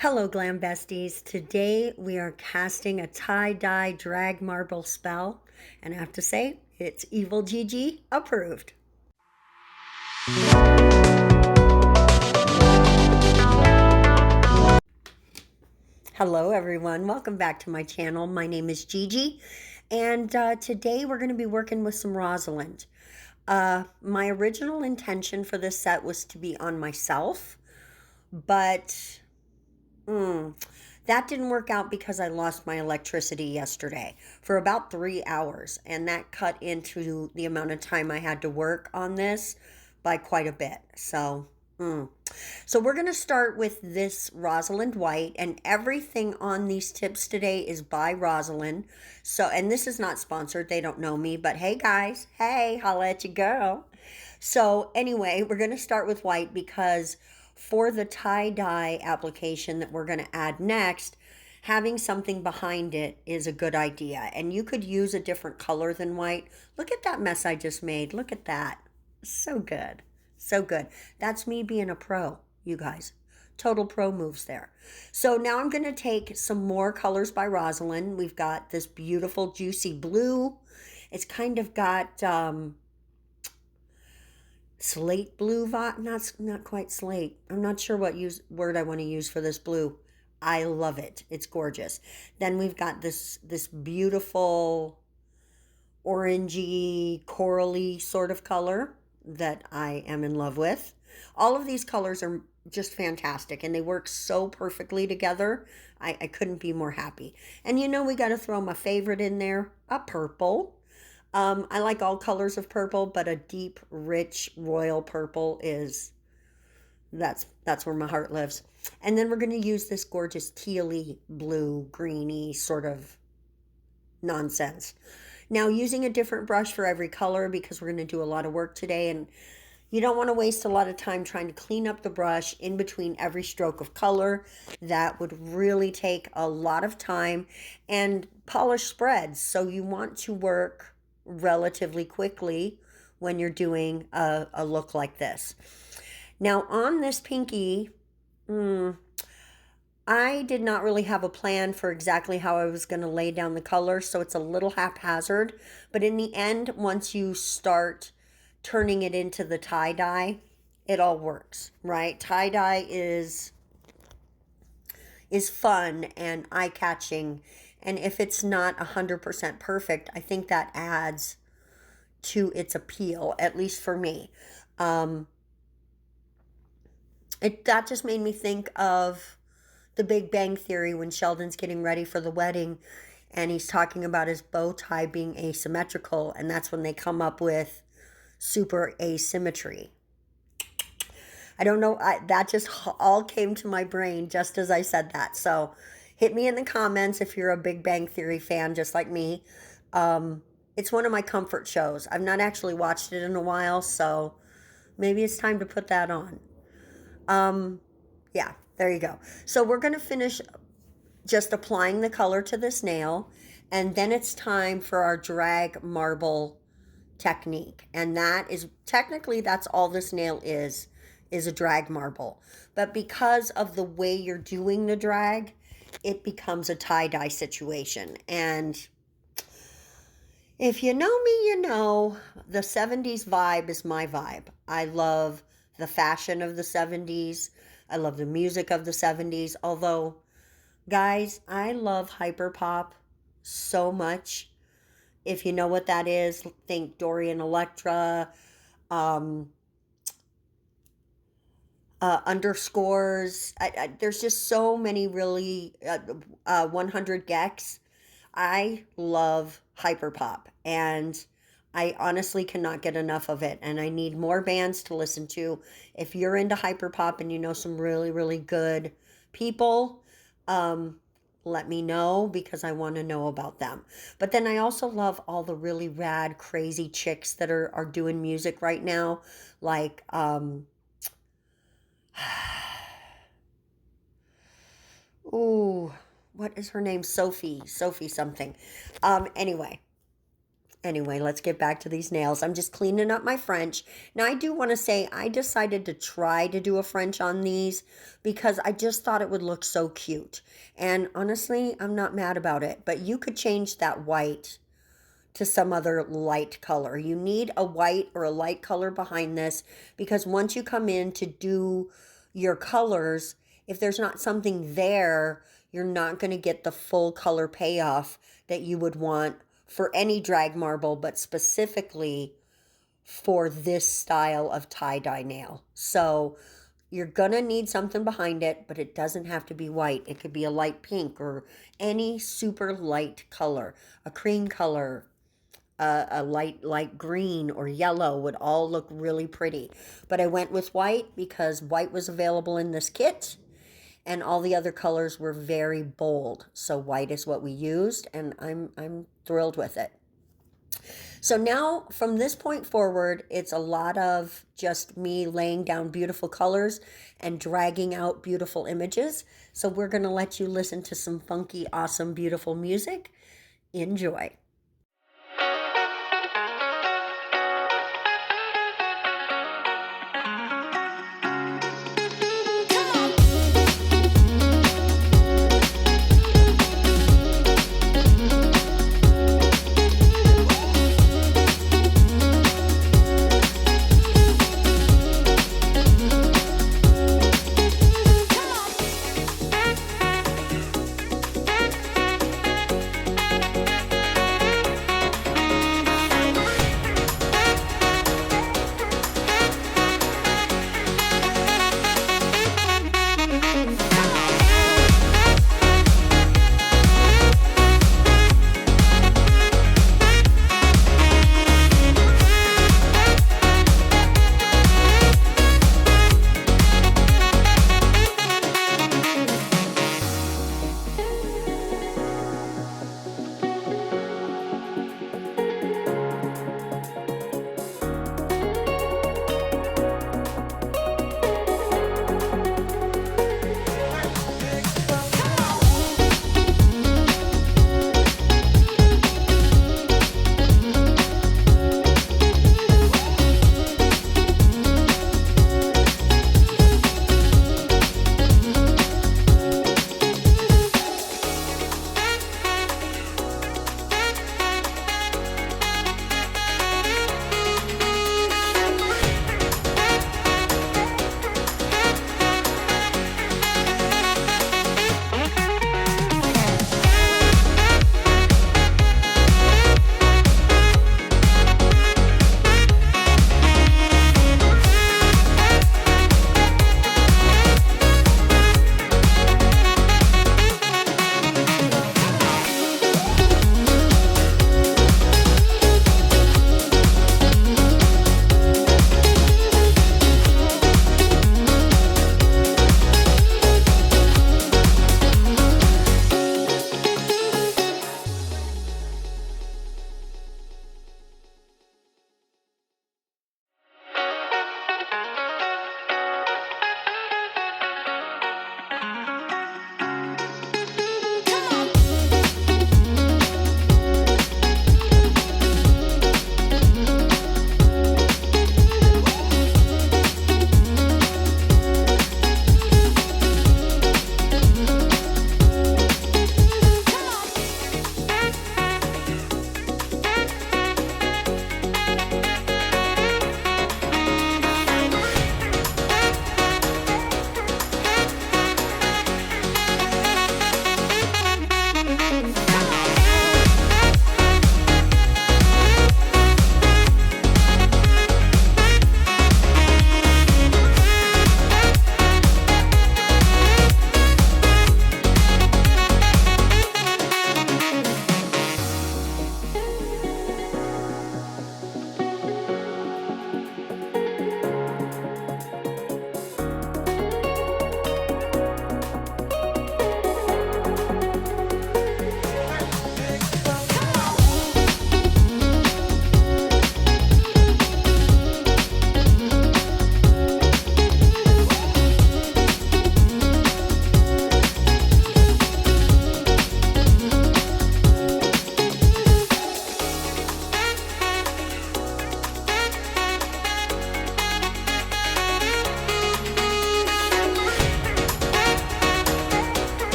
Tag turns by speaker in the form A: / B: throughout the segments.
A: Hello, Glam Besties. Today we are casting a tie-dye drag marble spell, and I have to say, it's Evil Gigi approved. Hello, everyone. Welcome back to my channel. My name is Gigi, and today we're going to be working with some Rosalind. My original intention for this set was to be on myself, but that didn't work out because I lost my electricity yesterday for about 3 hours, and that cut into the amount of time I had to work on this by quite a bit. So we're going to start with this Rosalind White, and everything on these tips today is by Rosalind. So, and this is not sponsored. They don't know me, but hey guys, hey, holla at your girl. So anyway, we're going to start with white because for the tie-dye application that we're going to add next, having something behind it is a good idea. And you could use a different color than white. Look at that mess I just made. Look at that. So good. So good. That's me being a pro, you guys. Total pro moves there. So now I'm going to take some more colors by Rosalind. We've got this beautiful juicy blue. It's kind of got slate blue vibe. Not quite slate. I'm not sure what word I want to use for this blue. I love it. It's gorgeous. Then we've got this beautiful orangey, corally sort of color that I am in love with. All of these colors are just fantastic, and they work so perfectly together. I couldn't be more happy. And you know, we got to throw my favorite in there, a purple. I like all colors of purple, but a deep, rich, royal purple that's where my heart lives. And then we're going to use this gorgeous tealy, blue, greeny sort of nonsense. Now, using a different brush for every color because we're going to do a lot of work today, and you don't want to waste a lot of time trying to clean up the brush in between every stroke of color. That would really take a lot of time and polish spreads. So you want to work relatively quickly when you're doing a look like this. Now on this pinky, I did not really have a plan for exactly how I was going to lay down the color, so it's a little haphazard. But in the end, once you start turning it into the tie-dye, it all works, right? Tie-dye is fun and eye-catching, and if it's not 100% perfect, I think that adds to its appeal, at least for me. That just made me think of The Big Bang Theory when Sheldon's getting ready for the wedding and he's talking about his bow tie being asymmetrical, and that's when they come up with super asymmetry. I don't know, that just all came to my brain just as I said that. So hit me in the comments if you're a Big Bang Theory fan just like me. It's one of my comfort shows. I've not actually watched it in a while, so maybe it's time to put that on. Yeah, there you go. So we're going to finish just applying the color to this nail, and then it's time for our drag marble technique. And that is, technically, that's all this nail is a drag marble. But because of the way you're doing the drag, it becomes a tie-dye situation. And if you know me, you know the 70s vibe is my vibe. I love the fashion of the 70s. I love the music of the 70s. Although, guys, I love hyperpop so much. If you know what that is, think Dorian Electra, underscores. There's just so many really 100 gex. I love hyperpop, and I honestly cannot get enough of it, and I need more bands to listen to. If you're into hyperpop and you know some really, really good people, let me know because I want to know about them. But then I also love all the really rad, crazy chicks that are doing music right now, like ooh, what is her name? Sophie something. Anyway, Anyway, let's get back to these nails. I'm just cleaning up my French. Now, I do want to say I decided to try to do a French on these because I just thought it would look so cute. And honestly, I'm not mad about it. But you could change that white to some other light color. You need a white or a light color behind this because once you come in to do your colors, if there's not something there, you're not going to get the full color payoff that you would want for any drag marble, but specifically for this style of tie-dye nail. So you're going to need something behind it, but it doesn't have to be white. It could be a light pink or any super light color, a cream color, a light green or yellow would all look really pretty. But I went with white because white was available in this kit and all the other colors were very bold. So white is what we used, and I'm thrilled with it. So now from this point forward, it's a lot of just me laying down beautiful colors and dragging out beautiful images. So we're going to let you listen to some funky, awesome, beautiful music. Enjoy.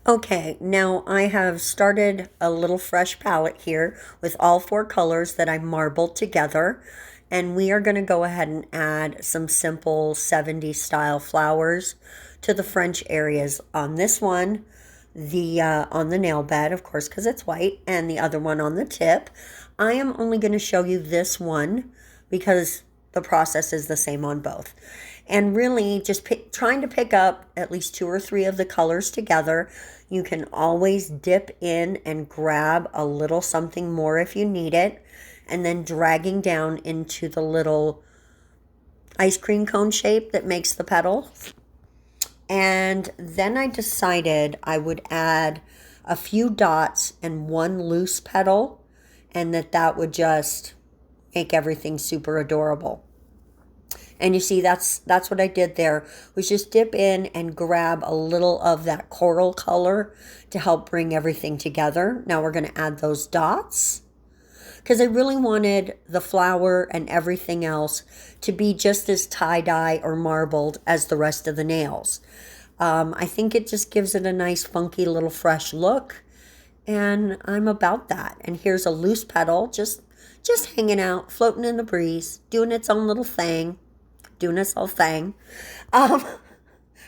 A: Okay, now I have started a little fresh palette here with all four colors that I marbled together. And we are going to go ahead and add some simple 70s style flowers to the French areas on this one, the on the nail bed, of course, because it's white, and the other one on the tip. I am only going to show you this one because the process is the same on both. And really just trying to pick up at least two or three of the colors together. You can always dip in and grab a little something more if you need it, and then dragging down into the little ice cream cone shape that makes the petal. And then I decided I would add a few dots and one loose petal, and that would just make everything super adorable. And you see, that's what I did there, was just dip in and grab a little of that coral color to help bring everything together. Now we're going to add those dots because I really wanted the flower and everything else to be just as tie-dye or marbled as the rest of the nails. I think it just gives it a nice funky little fresh look, and I'm about that. And here's a loose petal just hanging out, floating in the breeze, doing its own little thing, doing its whole thing. I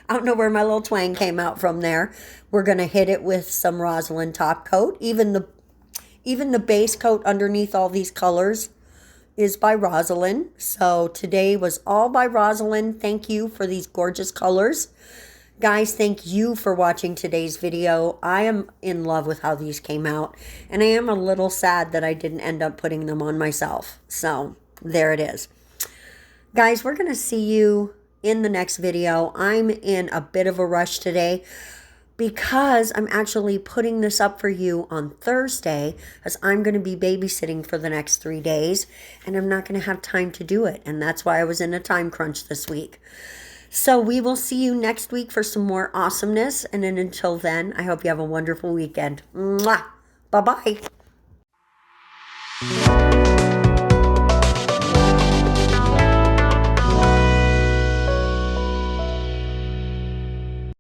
A: don't know where my little twang came out from there. We're going to hit it with some Rosalind top coat. Even the base coat underneath all these colors is by Rosalind. So today was all by Rosalind. Thank you for these gorgeous colors. Guys, thank you for watching today's video. I am in love with how these came out, and I am a little sad that I didn't end up putting them on myself. So there it is. Guys, we're going to see you in the next video. I'm in a bit of a rush today because I'm actually putting this up for you on Thursday, as I'm going to be babysitting for the next 3 days, and I'm not going to have time to do it. And that's why I was in a time crunch this week. So we will see you next week for some more awesomeness. And then until then, I hope you have a wonderful weekend. Mwah! Bye-bye.